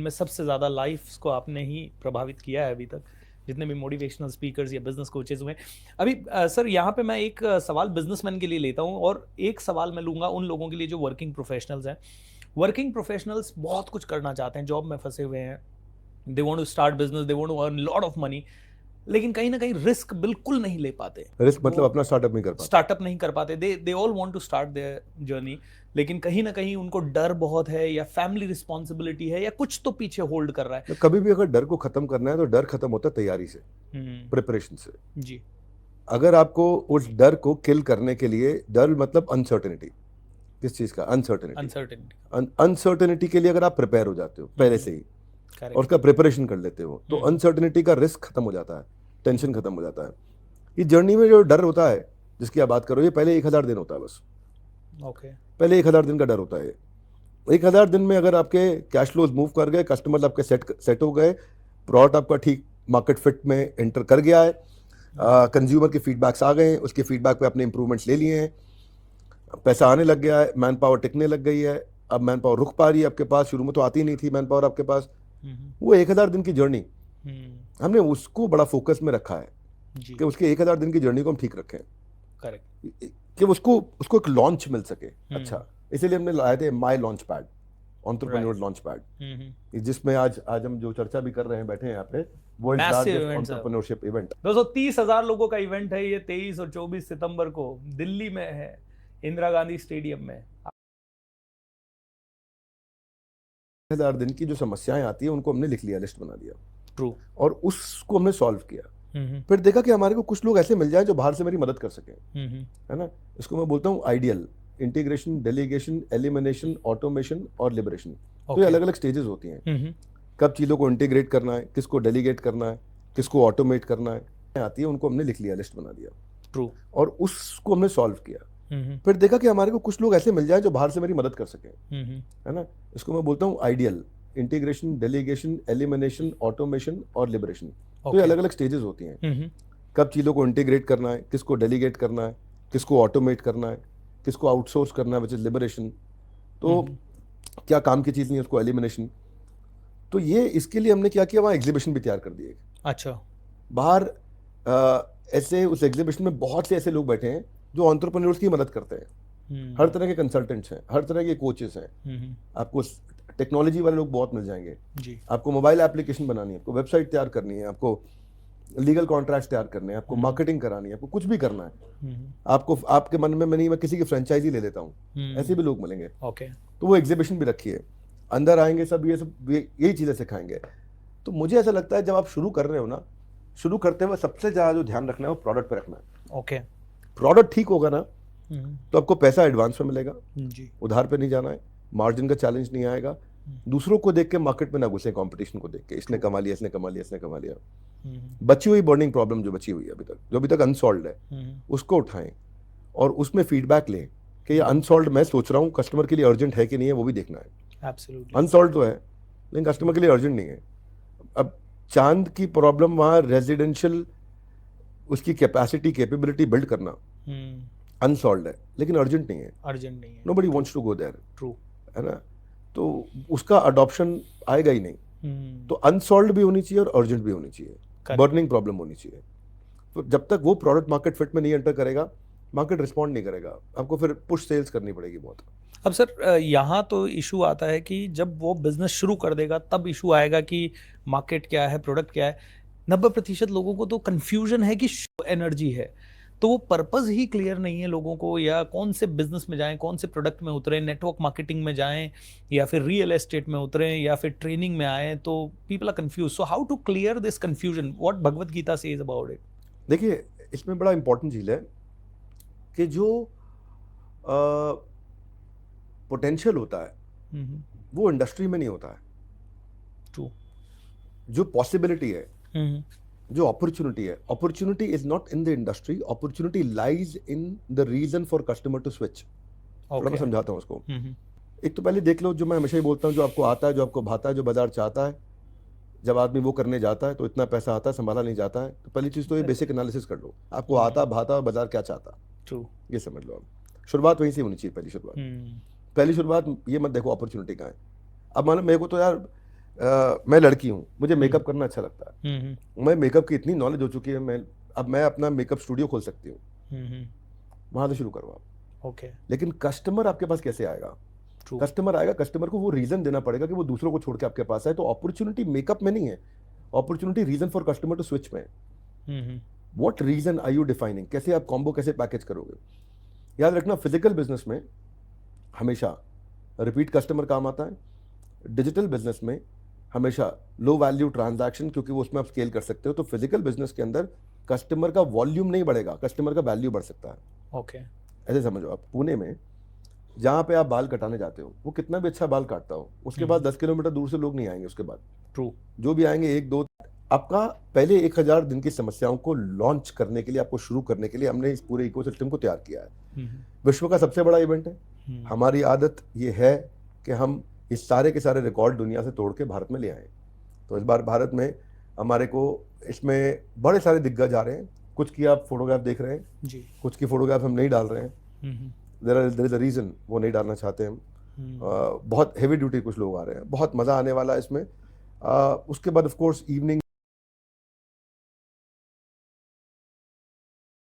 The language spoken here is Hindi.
में सबसे ज़्यादा लाइफ्स को आपने ही प्रभावित किया है अभी तक, जितने भी मोटिवेशनल स्पीकर्स या बिजनेस कोचेज हुए। अभी सर यहाँ पे मैं एक सवाल बिजनेसमैन के लिए लेता हूँ और एक सवाल मैं लूँगा उन लोगों के लिए जो वर्किंग प्रोफेशनल्स हैं। वर्किंग प्रोफेशनल्स बहुत कुछ करना चाहते हैं, जॉब में फंसे हुए हैं, they want to start business, they want to earn lot of money, लेकिन कहीं ना कहीं रिस्क बिल्कुल नहीं ले पाते। रिस्क मतलब वो अपना स्टार्टअप नहीं कर पाते। स्टार्टअप नहीं कर पाते, they all want to start their journey, लेकिन कहीं ना कहीं उनको डर बहुत है या फैमिली रिस्पॉन्सिबिलिटी है या कुछ तो पीछे होल्ड कर रहा है। तो कभी भी अगर डर को खत्म करना है तो डर खत्म होता है तैयारी से, प्रिपरेशन से। जी। अगर आपको उस डर को किल करने के लिए, डर मतलब अनसर्टेनिटी, किस चीज का? अनसर्टेनिटी। अनसर्टेनिटी। अनसर्टेनिटी के लिए अगर आप प्रिपेयर हो जाते हो पहले से ही और करेक्ट। उसका प्रिपरेशन कर लेते हो तो अनसर्टेनिटी का रिस्क खत्म हो जाता है, टेंशन खत्म हो जाता है। ये जर्नी में जो डर होता है जिसकी आप बात करो, ये पहले 1000 दिन होता है बस। ओके। पहले 1000 दिन का डर होता है। 1000 दिन में अगर आपके कैश फ्लोज मूव कर गए, कस्टमर्स आपके सेट हो गए, प्रोडक्ट आपका ठीक मार्केट फिट में एंटर कर गया है, कंज्यूमर के फीडबैक्स आ गए हैं, उसके फीडबैक पे अपने इंप्रूवमेंट्स ले लिए हैं, पैसा आने लग गया है, मैन पावर टिकने लग गई है, अब मैन पावर रुक पा रही है आपके पास, शुरू में तो आती नहीं थी मैन पावर आपके पास। वो 1000 दिन की जर्नी हमने उसको बड़ा फोकस में रखा है कि उसके 1000 दिन की जर्नी को हम ठीक रखें। करेक्ट। कि उसको एक लॉन्च मिल सके। अच्छा, इसीलिए हमने लाए थे my launch pad, entrepreneur launch pad, जिसमें आज हम जो चर्चा भी कर रहे हैं, बैठे हैं यहाँ पे, वर्ल्ड लार्जेस्ट एंटरप्रेन्योरशिप इवेंट। दोस्तों 30,000 लोगों का इवेंट है ये, 23 और 24 सितंबर को दिल्ली में है, इंदिरा गांधी स्टेडियम में। 1000 दिन की जो समस्याएं आती है उनको हमने लिख लिया, लिस्ट बना दिया। ट्रू। और उसको हमने सॉल्व किया। फिर देखा कि हमारे को कुछ लोग ऐसे मिल जाए जो बाहर से मेरी मदद कर सके, है ना। इसको मैं बोलता हूँ ideal integration, delegation, elimination, automation और लिबरेशन। तो ये अलग अलग स्टेजेस होती हैं, कब चीज़ों को इंटीग्रेट करना है, किसको डेलीगेट करना है, किसको ऑटोमेट करना है, आती है, उनको हमने लिख लिया, लिस्ट बना दिया। ट्रू। और उसको हमने सॉल्व किया। फिर देखा कि हमारे को कुछ लोग ऐसे मिल जाए जो बाहर से मेरी मदद कर सके, है ना। इसको मैं बोलता हूँ ideal integration, delegation, elimination, automation और लिबरेशन। तो ये अलग अलग स्टेजेस होती हैं, कब चीज़ों को इंटीग्रेट करना है, किसको डेलीगेट करना है, किसको ऑटोमेट करना है, किसको आउटसोर्स करना है, विच इज लिबरेशन। तो क्या काम की चीज़ नहीं है उसको एलिमिनेशन। तो ये इसके लिए हमने क्या किया, वहाँ एग्जीबिशन भी तैयार कर दिए। अच्छा। बाहर ऐसे उस एग्जीबिशन में बहुत से ऐसे लोग बैठे हैं जो एंटरप्रेन्योर्स की मदद करते हैं। हर तरह के कंसल्टेंट्स हैं, हर तरह के कोचेस हैं। आपको टेक्नोलॉजी वाले लोग बहुत मिल जाएंगे जी। आपको मोबाइल एप्लीकेशन बनानी है, आपको वेबसाइट तैयार करनी है, आपको लीगल कॉन्ट्रैक्ट्स तैयार करने हैं, आपको मार्केटिंग करानी है, आपको कुछ भी करना है, आपको आपके मन में मैं किसी की फ्रेंचाइजी ले लेता हूँ, ऐसे भी लोग मिलेंगे। ओके। तो वो एग्जीबिशन भी रखी है, अंदर आएंगे सब यही चीज़ें सिखाएंगे। तो मुझे ऐसा लगता है जब आप शुरू कर रहे हो ना, शुरू करते हुए सबसे ज़्यादा जो ध्यान रखना है वो प्रोडक्ट पे रखना है। ओके। प्रोडक्ट ठीक होगा ना तो आपको पैसा एडवांस में मिलेगा जी। उधार पे नहीं जाना है, मार्जिन का चैलेंज नहीं आएगा, दूसरों को देख के मार्केट में ना घुसे, कंपटीशन को देख के इसने कमा लिया, इसने कमा लिया, इसने कमा लिया। बची हुई बर्निंग प्रॉब्लम जो बची हुई है जो अभी तक अनसॉल्व है, उसको उठाएं और उसमें फीडबैक लें कि ये अनसॉल्व मैं सोच रहा हूँ कस्टमर के लिए अर्जेंट है कि नहीं है, वो भी देखना है। अनसॉल्व तो है लेकिन कस्टमर के लिए अर्जेंट नहीं है। अब चांद की प्रॉब्लम वहाँ रेजिडेंशियल, उसकी कैपेसिटी कैपेबिलिटी बिल्ड करना अनसॉल्व है लेकिन अर्जेंट नहीं है। Nobody wants to go there, true, है ना। तो उसका अडॉप्शन आएगा ही नहीं। तो अनसॉल्व भी होनी चाहिए और अर्जेंट भी होनी चाहिए, बर्निंग प्रॉब्लम होनी चाहिए। तो जब तक वो प्रोडक्ट मार्केट फिट में नहीं एंटर करेगा, मार्केट रिस्पॉन्ड नहीं करेगा, आपको फिर पुश सेल्स करनी पड़ेगी बहुत। अब सर यहाँ तो इशू आता है कि जब वो बिजनेस शुरू कर देगा तब इशू आएगा कि मार्केट क्या है, प्रोडक्ट क्या है। 90% लोगों को तो कंफ्यूजन है कि एनर्जी है, तो वो पर्पस ही क्लियर नहीं है लोगों को, या कौन से बिजनेस में जाएं, कौन से प्रोडक्ट में उतरें, नेटवर्क मार्केटिंग में जाएं या फिर रियल एस्टेट में उतरें या फिर ट्रेनिंग में आए, तो people are confuse. So how to clear this confusion, what Bhagavad Gita says about it? देखिए, इसमें बड़ा इंपॉर्टेंट चीज है कि जो पोटेंशियल होता है वो इंडस्ट्री में नहीं होता है। ट्रू। जो पॉसिबिलिटी है, जो अपॉर्चुनिटी है, opportunity is not in the industry, opportunity lies in the reason for customer to switch. थोड़ा मैं समझाता हूँ उसको। एक तो पहले देख लो, जो मैं हमेशा ही बोलता हूँ, जो आपको आता है, जो आपको भाता है, जो बाजार चाहता है, जब आदमी वो करने जाता है तो इतना पैसा आता है, संभाला नहीं जाता है। तो पहली चीज तो ये बेसिक एनालिसिस कर लो, आपको आता, भाता, बाजार क्या चाहता। ट्रू। ये समझ लो। आप शुरुआत वहीं से होनी चाहिए, पहली शुरुआत। पहली शुरुआत ये मत देखो अपॉर्चुनिटी कहाँ है। अब मानो मेरे को तो यार मैं लड़की हूँ, मुझे मेकअप करना अच्छा लगता है, हम्म मैं मेकअप की इतनी नॉलेज हो चुकी है, मैं अपना मेकअप स्टूडियो खोल सकती हूँ, हम्म वहां से शुरू करो आप। ओके लेकिन कस्टमर आपके पास कैसे आएगा? ट्रू कस्टमर आएगा, कस्टमर को वो रीजन देना पड़ेगा कि वो दूसरों को छोड़ के आपके पास आए। तो अपॉर्चुनिटी मेकअप में नहीं है, opportunity reason for customer to switch में है। Hmm what reason are you defining? कैसे आप कॉम्बो कैसे पैकेज करोगे? याद रखना, फिजिकल बिजनेस में हमेशा रिपीट कस्टमर काम आता है, डिजिटल बिजनेस में हमेशा लो वैल्यू ट्रांजैक्शन, क्योंकि वो उसमें आप स्केल कर सकते हो। तो फिजिकल बिजनेस के अंदर कस्टमर का वॉल्यूम नहीं बढ़ेगा, कस्टमर का वैल्यू बढ़ सकता है। ओके ऐसे समझो, आप पुणे में जहाँ पे आप बाल कटाने जाते हो, वो कितना भी अच्छा बाल काटता हो, उसके बाद 10 किलोमीटर दूर से लोग नहीं आएंगे। उसके बाद ट्रू जो भी आएंगे, एक दो, आपका पहले 1000 दिन की समस्याओं को लॉन्च करने के लिए, आपको शुरू करने के लिए हमने इस पूरे इकोसिस्टम को तैयार किया है। विश्व का सबसे बड़ा इवेंट है। हमारी आदत ये है कि हम इस सारे के सारे रिकॉर्ड दुनिया से तोड़ के भारत में ले आए। तो इस बार भारत में हमारे को इसमें बड़े सारे दिग्गज आ रहे हैं। कुछ की आप फोटोग्राफ देख रहे हैं जी कुछ की फोटोग्राफ हम नहीं डाल रहे हैं। देयर इज अ रीजन वो नहीं डालना चाहते हम। बहुत हेवी ड्यूटी कुछ लोग आ रहे हैं, बहुत मज़ा आने वाला है इसमें। उसके बाद ऑफ कोर्स इवनिंग